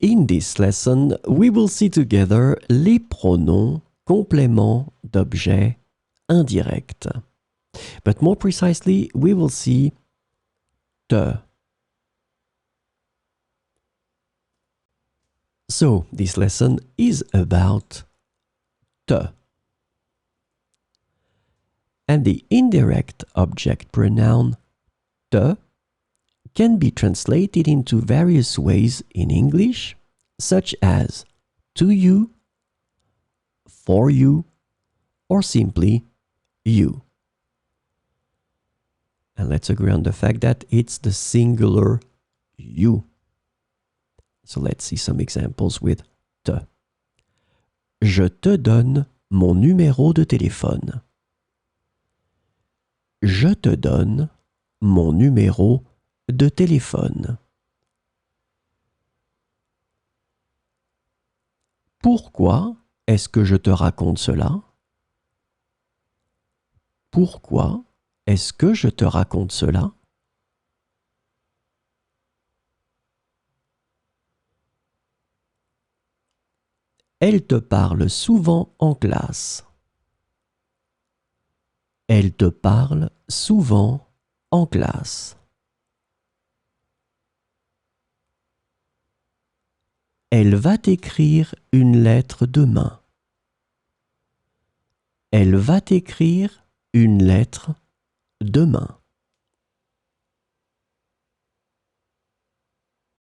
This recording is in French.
In this lesson, we will see together les pronoms compléments d'objet indirect. But more precisely, we will see te. So, this lesson is about te. And the indirect object pronoun te can be translated into various ways in English, such as to you, for you, or simply you. And let's agree on the fact that it's the singular you. So let's see some examples with te. Je te donne mon numéro de téléphone. Je te donne mon numéro de téléphone. Pourquoi est-ce que je te raconte cela? Pourquoi est-ce que je te raconte cela? Elle te parle souvent en classe. Elle te parle souvent en classe. Elle va t'écrire une lettre demain. Elle va t'écrire une lettre demain.